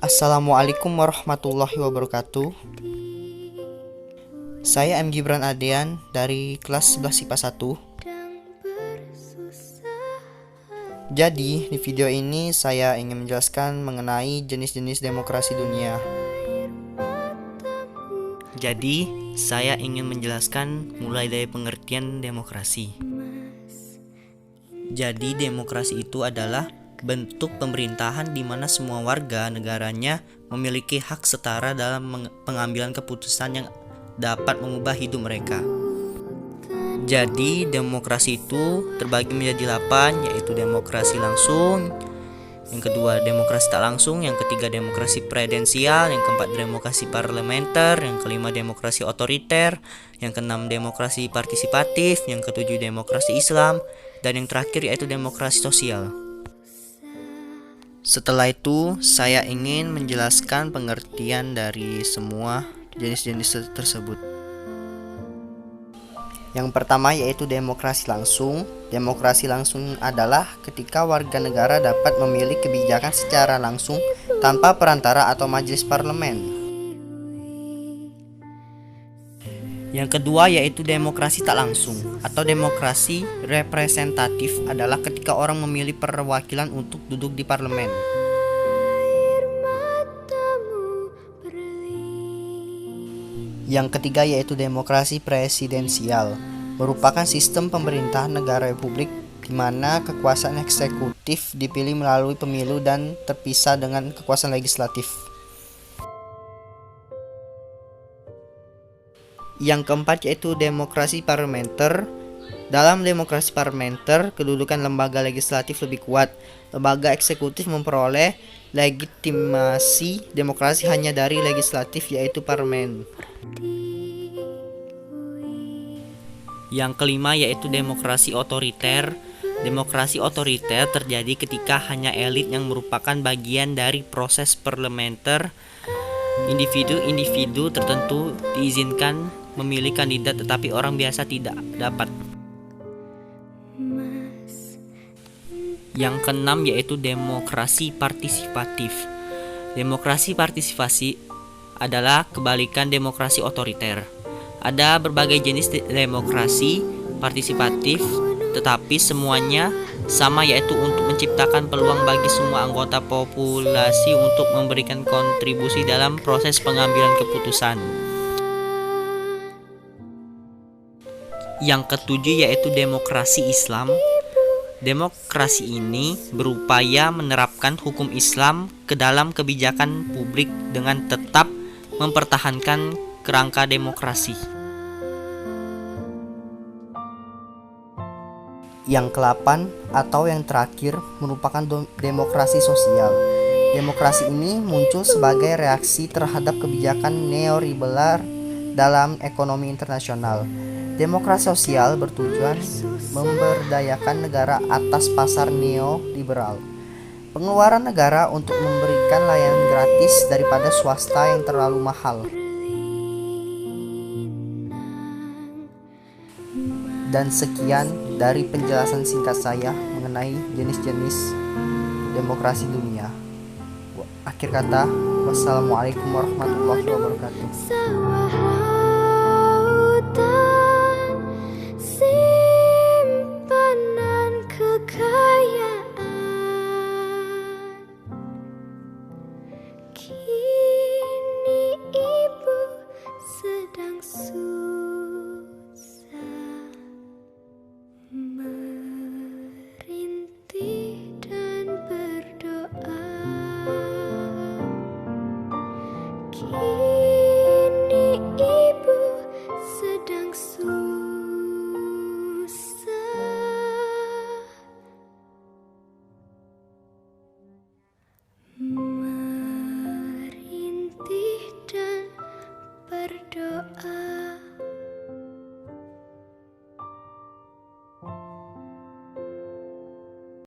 Assalamualaikum warahmatullahi wabarakatuh. Saya M. Gibran Adean dari kelas 11 IPA 1. Jadi, di video ini saya ingin menjelaskan mengenai jenis-jenis demokrasi dunia. Jadi, saya ingin menjelaskan mulai dari pengertian demokrasi. Jadi, demokrasi itu adalah bentuk pemerintahan di mana semua warga negaranya memiliki hak setara dalam pengambilan keputusan yang dapat mengubah hidup mereka. Jadi, demokrasi itu terbagi menjadi 8, yaitu demokrasi langsung, yang kedua demokrasi tak langsung, yang ketiga demokrasi presidensial, yang keempat demokrasi parlementer, yang kelima demokrasi otoriter, yang keenam demokrasi partisipatif, yang ketujuh demokrasi Islam, dan yang terakhir yaitu demokrasi sosial. Setelah itu, saya ingin menjelaskan pengertian dari semua jenis-jenis tersebut. Yang pertama yaitu demokrasi langsung. Demokrasi langsung adalah ketika warga negara dapat memilih kebijakan secara langsung tanpa perantara atau majelis parlemen. Yang kedua yaitu demokrasi tak langsung atau demokrasi representatif adalah ketika orang memilih perwakilan untuk duduk di parlemen. Yang ketiga yaitu demokrasi presidensial, merupakan sistem pemerintahan negara republik di mana kekuasaan eksekutif dipilih melalui pemilu dan terpisah dengan kekuasaan legislatif. Yang keempat yaitu demokrasi parlementer. Dalam demokrasi parlementer, kedudukan lembaga legislatif lebih kuat. Lembaga eksekutif memperoleh legitimasi demokrasi hanya dari legislatif yaitu parlemen. Yang kelima yaitu demokrasi otoriter. Demokrasi otoriter terjadi ketika hanya elit yang merupakan bagian dari proses parlementer. Individu-individu tertentu diizinkan memilih kandidat tetapi orang biasa tidak dapat. Yang keenam yaitu demokrasi partisipatif. Demokrasi partisipasi adalah kebalikan demokrasi otoriter. Ada berbagai jenis demokrasi partisipatif, tetapi semuanya sama, yaitu untuk menciptakan peluang bagi semua anggota populasi untuk memberikan kontribusi dalam proses pengambilan keputusan. Yang ketujuh yaitu demokrasi Islam. Demokrasi ini berupaya menerapkan hukum Islam ke dalam kebijakan publik dengan tetap mempertahankan kerangka demokrasi. Yang ke-8 atau yang terakhir merupakan demokrasi sosial. Demokrasi ini muncul sebagai reaksi terhadap kebijakan neoliberal dalam ekonomi internasional. Demokrasi sosial bertujuan memberdayakan negara atas pasar neoliberal. Pengeluaran negara untuk memberikan layanan gratis daripada swasta yang terlalu mahal. Dan sekian dari penjelasan singkat saya mengenai jenis-jenis demokrasi dunia. Akhir kata, wassalamualaikum warahmatullahi wabarakatuh.